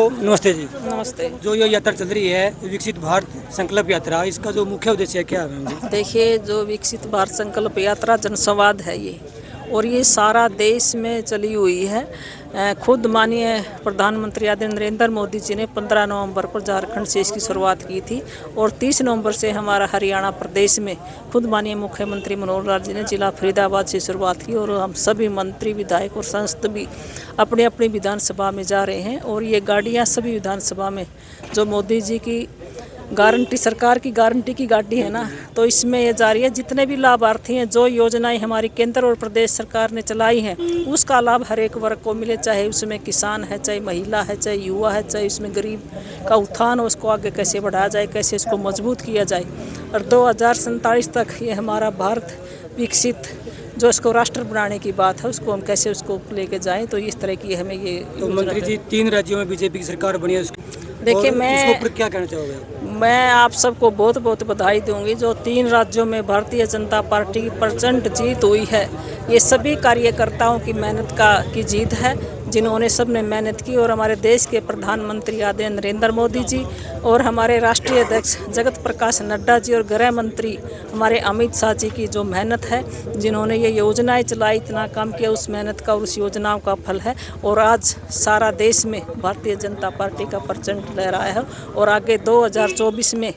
नमस्ते जी। नमस्ते। जो ये यात्रा चल रही है विकसित भारत संकल्प यात्रा, इसका जो मुख्य उद्देश्य है क्या है मैम जी? देखिए, जो विकसित भारत संकल्प यात्रा जनसंवाद है ये, और ये सारा देश में चली हुई है। खुद माननीय प्रधानमंत्री आदरणीय नरेंद्र मोदी जी ने 15 नवंबर को झारखंड से इसकी शुरुआत की थी, और 30 नवंबर से हमारा हरियाणा प्रदेश में खुद माननीय मुख्यमंत्री मनोहर लाल जी ने जिला फरीदाबाद से शुरुआत की, और हम सभी मंत्री, विधायक और सांसद भी अपनी अपनी विधानसभा में जा रहे हैं। और ये गाड़ियाँ सभी विधानसभा में जो मोदी जी की गारंटी, सरकार की गारंटी की गाड़ी है ना, तो इसमें ये जा रही है। जितने भी लाभार्थी हैं, जो योजनाएं हमारी केंद्र और प्रदेश सरकार ने चलाई हैं, उसका लाभ हर एक वर्ग को मिले, चाहे उसमें किसान है, चाहे महिला है, चाहे युवा है, चाहे उसमें गरीब का उत्थान हो, उसको आगे कैसे बढ़ाया जाए, कैसे इसको मजबूत किया जाए। और 2047 तक ये हमारा भारत विकसित, जो इसको राष्ट्र बनाने की बात है, उसको हम कैसे उसको लेके जाएं, तो इस तरह की हमें ये तो मंत्री जी 3 राज्यों में बीजेपी की सरकार बनी है, देखिए, इसके ऊपर क्या कहना चाहोगे? मैं आप सबको बहुत बहुत बधाई दूंगी। जो 3 राज्यों में भारतीय जनता पार्टी की प्रचंड जीत हुई है, ये सभी कार्यकर्ताओं की मेहनत की जीत है, जिन्होंने सब ने मेहनत की। और हमारे देश के प्रधानमंत्री आदरणीय नरेंद्र मोदी जी, और हमारे राष्ट्रीय अध्यक्ष जगत प्रकाश नड्डा जी, और गृह मंत्री हमारे अमित शाह जी की जो मेहनत है, जिन्होंने ये योजनाएं चलाई, इतना काम किया, उस मेहनत का और उस योजनाओं का फल है। और आज सारा देश में भारतीय जनता पार्टी का प्रचंड लहरा है, और आगे 2024 में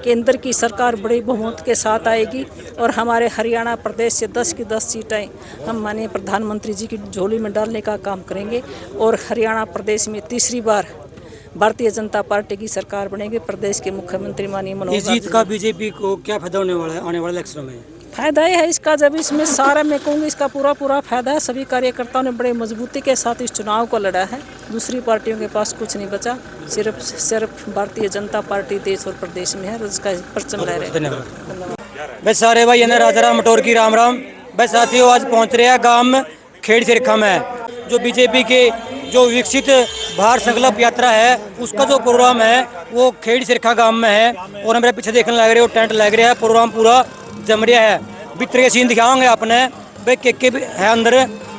केंद्र की सरकार बड़ी बहुमत के साथ आएगी, और हमारे हरियाणा प्रदेश से 10 की 10 सीटें हम माननीय प्रधानमंत्री जी की झोली में डालने का काम करेंगे, और हरियाणा प्रदेश में तीसरी बार भारतीय जनता पार्टी की सरकार बनेगी। प्रदेश के मुख्यमंत्री माननीय मनोहर लाल जी। जीत का बीजेपी को क्या फायदा होने वाला है आने वाले इलेक्शनों में? फायदा ही है इसका, जब इसमें सारा, मैं कहूँगी इसका पूरा फायदा है। सभी कार्यकर्ताओं ने बड़े मजबूती के साथ इस चुनाव को लड़ा है। दूसरी पार्टियों के पास कुछ नहीं बचा, सिर्फ भारतीय जनता पार्टी देश और प्रदेश में है, उसका परचम लहरा है। धन्यवाद। बस सारे भाई है ना, राजा राम मटोर की राम राम। बस साथियों, आज पहुँच रहे हैं गाँव में खेड़ सिरखा में, जो बीजेपी के जो विकसित भारत संकल्प यात्रा है, उसका जो प्रोग्राम है वो खेड़ सिरखा गाँव में है। और मेरे पीछे देखने लग रहे हो, टेंट लग रहा है, प्रोग्राम पूरा जम रहा है। भीतर के सीन दिखाओगे आपने, भाई के है अंदर।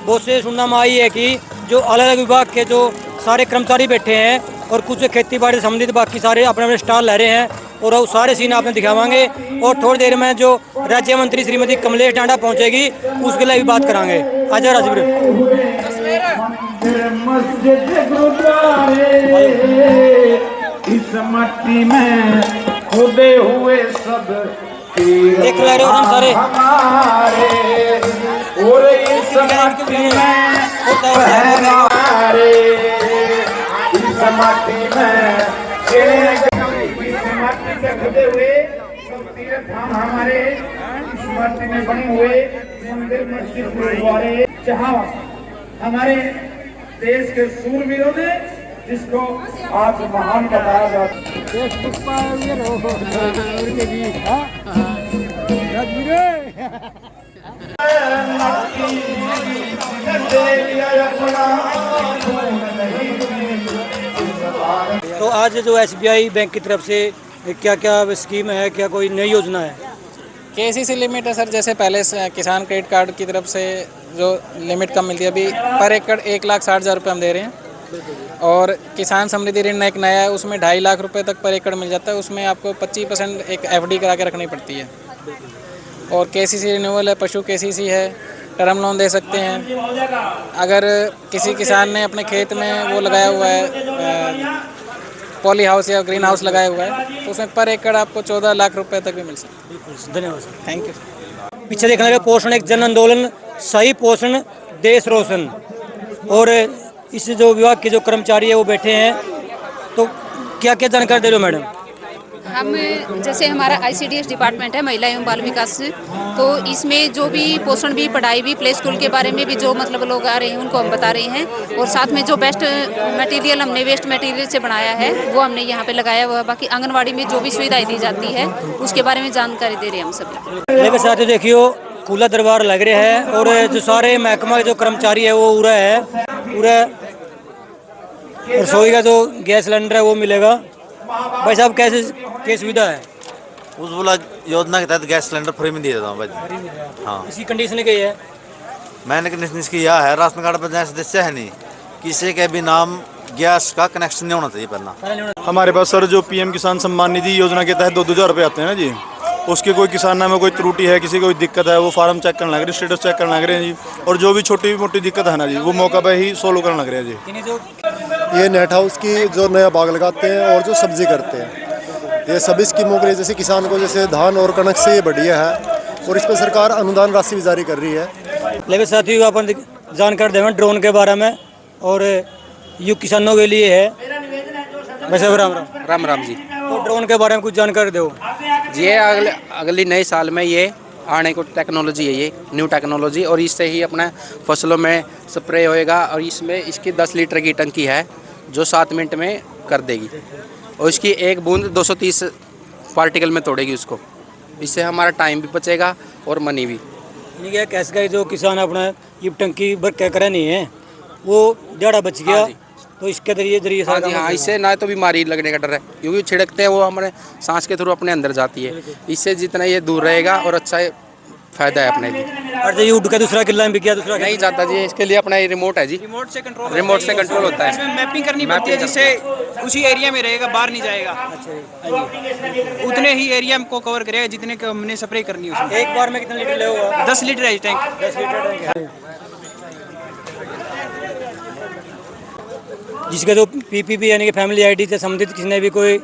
बहुत से सुनना में आई है कि जो अलग अलग विभाग के जो सारे कर्मचारी बैठे हैं, और कुछ खेती बाड़ी संबंधित बाकी सारे अपने अपने स्टॉल ले रहे हैं, और वो सारे सीन आपने दिखावांगे। और थोड़ी देर में जो राज्य मंत्री श्रीमती कमलेश टांडा पहुंचेगी, उसके लिए भी बात करांगे। आजा राजवीर। इस मट्टी में खुदे हुए सब देख ले रहे हो हम सारे, और इस मट्टी में इस मट्टी में इस मट्टी से खुदे हुए सब तीर्थ धाम हमारे इस मट्टी में बने हुए मंदिर, मस्जिद, गुरुद्वारे, जहाँ हमारे देश के सूरवीरों ने जिसको आज महान बताया जाता तो आज जो SBI बैंक की तरफ से क्या क्या स्कीम है, क्या कोई नई योजना है? KCC लिमिट है सर, जैसे पहले किसान क्रेडिट कार्ड की तरफ से जो लिमिट कम मिलती है, अभी पर एकड़ 1,60,000 रुपये हम दे रहे हैं। और किसान समृद्धि ऋण एक नया है, उसमें 2.5 लाख रुपए तक पर एकड़ मिल जाता है। उसमें आपको 25% एक FD करा के रखनी पड़ती है। और KCC रिन्यूअल है, पशु KCC है, टर्म लोन दे सकते हैं। अगर किसी किसान ने अपने खेत में वो लगाया हुआ है, पॉली हाउस या ग्रीन हाउस लगाया हुआ है, तो उसमें पर एकड़ आपको 14 लाख रुपए तक भी मिल सकता है। धन्यवाद। Thank you. पीछे देखने लगे पोषण एक जन आंदोलन, सही पोषण देश रोशन। और इस जो विभाग के जो कर्मचारी है वो बैठे हैं, तो क्या क्या जानकारी दे रहे हो मैडम? हम जैसे हमारा ICDS डिपार्टमेंट है, महिला एवं बाल विकास, तो इसमें जो भी पोषण भी, पढ़ाई भी, प्ले स्कूल के बारे में भी जो मतलब लोग आ रहे हैं उनको हम बता रहे हैं। और साथ में जो बेस्ट मटेरियल हमने वेस्ट मटेरियल से बनाया है वो हमने यहाँ पे लगाया हुआ है। बाकी आंगनवाड़ी में जो भी सुविधाएं दी जाती है उसके बारे में जानकारी दे रहे हैं हम सभी। लेकिन साथियों देखियो, खुला दरबार लग रहा है, और जो सारे महकमा के जो कर्मचारी है वो पूरा रसोई का जो गैस सिलेंडर है वो मिलेगा। भाई साहब, कैसे सुविधा है? उज्ज्वला योजना के तहत गैस सिलेंडर फ्री में दिया जाता हूँ भाई। हाँ, इसी कंडीशन की है। मैंने कंडीशन किया है, राशन कार्ड पर जैसे सदस्य है नहीं, किसी के भी नाम गैस का कनेक्शन नहीं होना चाहिए पहला। हमारे पास सर जो पीएम किसान सम्मान निधि योजना के तहत 2,000 रुपये आते हैं ना जी, उसके कोई किसान में कोई त्रुटि है, किसी को कोई दिक्कत है, वो फार्म चेक करने लग रहे हैं, स्टेटस चेक करने लग रहे हैं जी। और जो भी छोटी मोटी दिक्कत है ना जी, वो मौका पे ही सोल्व करने लग रहे हैं जी। ये नेट हाउस की जो नया बाग लगाते हैं और जो सब्जी करते हैं, ये सभी स्कीमों के लिए जैसे किसान को जैसे धान और कनक से ये बढ़िया है और इस पर सरकार अनुदान राशि भी जारी कर रही है। लेकिन साथियों अपन जानकारी देवें ड्रोन के बारे में, और ये किसानों के लिए है। वैसे राम राम राम राम जी। तो ड्रोन के बारे में कुछ जानकारी दो जी। ये अगली नए साल में ये आने को टेक्नोलॉजी है, ये न्यू टेक्नोलॉजी, और इससे ही अपने फसलों में स्प्रे होएगा। और इसमें इसकी 10 लीटर की टंकी है जो 7 मिनट में कर देगी, और इसकी एक बूंद 230 पार्टिकल में तोड़ेगी उसको। इससे हमारा टाइम भी बचेगा और मनी भी। ये कैसे का जो किसान अपना ये टंकी भर क्या करे नहीं है, वो ज़्यादा बच गया। हाँ, तो इसके जरिए हाँ जी हाँ, इससे ना तो बीमारी लगने का डर है, क्योंकि छिड़कते हैं वो हमारे सांस के थ्रू अपने अंदर जाती है। इससे जितना ये दूर रहेगा और अच्छा फायदा है अपने लिए। और ये उड़ के दूसरा किला में भी किया, दूसरा नहीं जाता जी, इसके लिए अपना रिमोट है जी, रिमोट से कंट्रोल होता है। इसमें मैपिंग करनी पड़ती है, जिससे उसी एरिया में रहेगा, बाहर नहीं जाएगा। उतने ही एरिया को कवर करेगा जितने को हमने स्प्रे करनी है। एक बार में कितने लीटर ले होगा? 10 लीटर है टैंक। 10 लीटर टैंक है। जिसका जो पीपीपी यानी कि फैमिली आईडी से संबंधित किसी ने भी कोई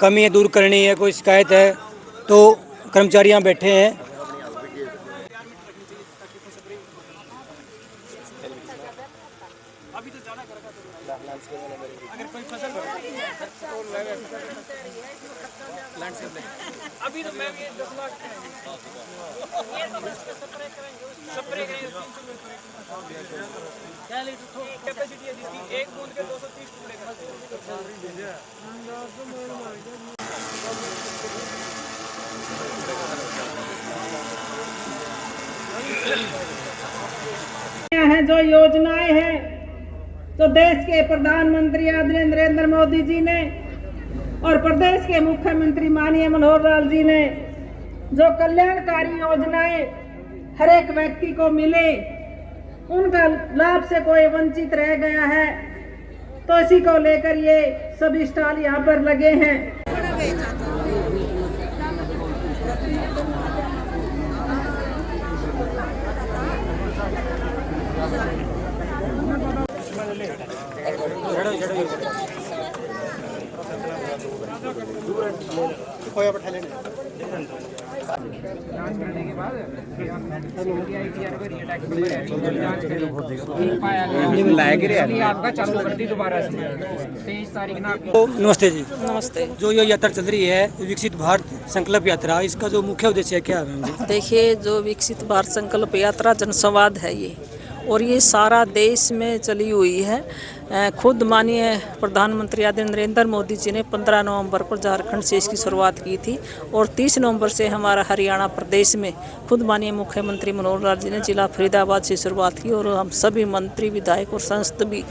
कमी है दूर करनी है, कोई शिकायत है, तो कर्मचारी यहाँ बैठे हैं। अभी तो मैं 10 लाख स्प्रे करेंगे। क्या लीटर कैपेसिटी है जिसकी एक बूंद के 230 टुकड़े हैं जो योजनाएं हैं तो देश के प्रधानमंत्री आदरणीय नरेंद्र मोदी जी ने और प्रदेश के मुख्यमंत्री माननीय मनोहर लाल जी ने जो कल्याणकारी योजनाएं हर एक व्यक्ति को मिले, उनका लाभ से कोई वंचित रह गया है, तो इसी को लेकर ये सभी स्टॉल यहाँ पर लगे हैं। नमस्ते जी। नमस्ते। जो ये यात्रा चल रही है विकसित भारत संकल्प यात्रा, इसका जो मुख्य उद्देश्य क्या है? देखिए, जो विकसित भारत संकल्प यात्रा जनसंवाद है ये, और ये सारा देश में चली हुई है। खुद माननीय प्रधानमंत्री आदरणीय नरेंद्र मोदी जी ने 15 नवंबर को झारखंड से इसकी शुरुआत की थी, और 30 नवंबर से हमारा हरियाणा प्रदेश में खुद माननीय मुख्यमंत्री मनोहर लाल जी ने जिला फरीदाबाद से शुरुआत की, और हम सभी मंत्री, विधायक और सांसद भी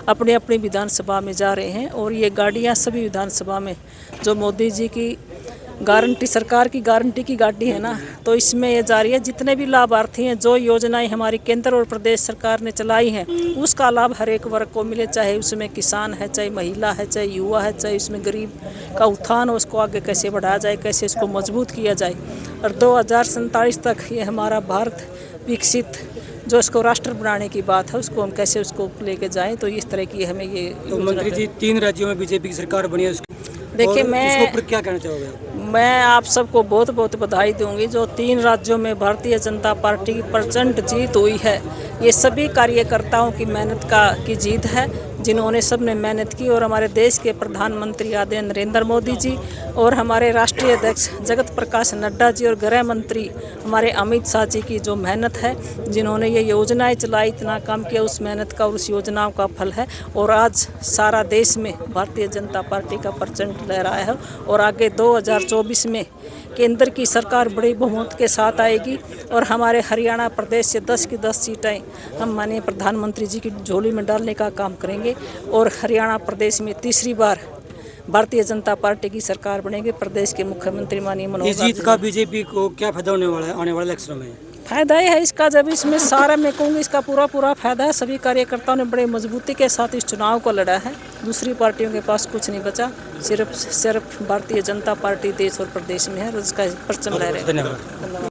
अपनी अपनी विधानसभा में जा रहे हैं। और ये गाड़ियाँ सभी विधानसभा में जो मोदी जी की गारंटी, सरकार की गारंटी की गाड़ी है ना, तो इसमें ये जा रही है। जितने भी लाभार्थी हैं, जो योजनाएं हमारी केंद्र और प्रदेश सरकार ने चलाई हैं, उसका लाभ हर एक वर्ग को मिले, चाहे उसमें किसान है, चाहे महिला है, चाहे युवा है, चाहे उसमें गरीब का उत्थान हो, उसको आगे कैसे बढ़ाया जाए, कैसे इसको मजबूत किया जाए। और 2047 तक ये हमारा भारत विकसित जो इसको राष्ट्र बनाने की बात है, उसको हम कैसे उसको लेके जाएं, तो इस तरह की हमें ये। तो मंत्री जी, 3 राज्यों में बीजेपी की सरकार बनी है, देखिए मैं क्या कहना चाहोगे? मैं आप सबको बहुत बहुत बधाई दूंगी। जो 3 राज्यों में भारतीय जनता पार्टी की प्रचंड जीत हुई है, ये सभी कार्यकर्ताओं की मेहनत की जीत है, जिन्होंने सब ने मेहनत की। और हमारे देश के प्रधानमंत्री आदरणीय नरेंद्र मोदी जी और हमारे राष्ट्रीय अध्यक्ष जगत प्रकाश नड्डा जी और गृह मंत्री हमारे अमित शाह जी की जो मेहनत है, जिन्होंने ये योजनाएं चलाई, इतना काम किया, उस मेहनत का और उस योजनाओं का फल है। और आज सारा देश में भारतीय जनता पार्टी का प्रचंड लहराया है, और आगे 2024 में केंद्र की सरकार बड़ी बहुमत के साथ आएगी, और हमारे हरियाणा प्रदेश से 10 की 10 सीटें हम माननीय प्रधानमंत्री जी की झोली में डालने का काम करेंगे, और हरियाणा प्रदेश में तीसरी बार भारतीय जनता पार्टी की सरकार बनेगी। प्रदेश के मुख्यमंत्री माननीय मनोहर लाल जी। इस जीत का बीजेपी को क्या फायदा होने वाला है आने वाले इलेक्शन में? फायदा ये है इसका, जब इसमें सारा मैं कहूँगी इसका पूरा फायदा है। सभी कार्यकर्ताओं ने बड़े मजबूती के साथ इस चुनाव को लड़ा है। दूसरी पार्टियों के पास कुछ नहीं बचा, सिर्फ भारतीय जनता पार्टी देश और प्रदेश में है और उसका परचम लहराएगा। धन्यवाद।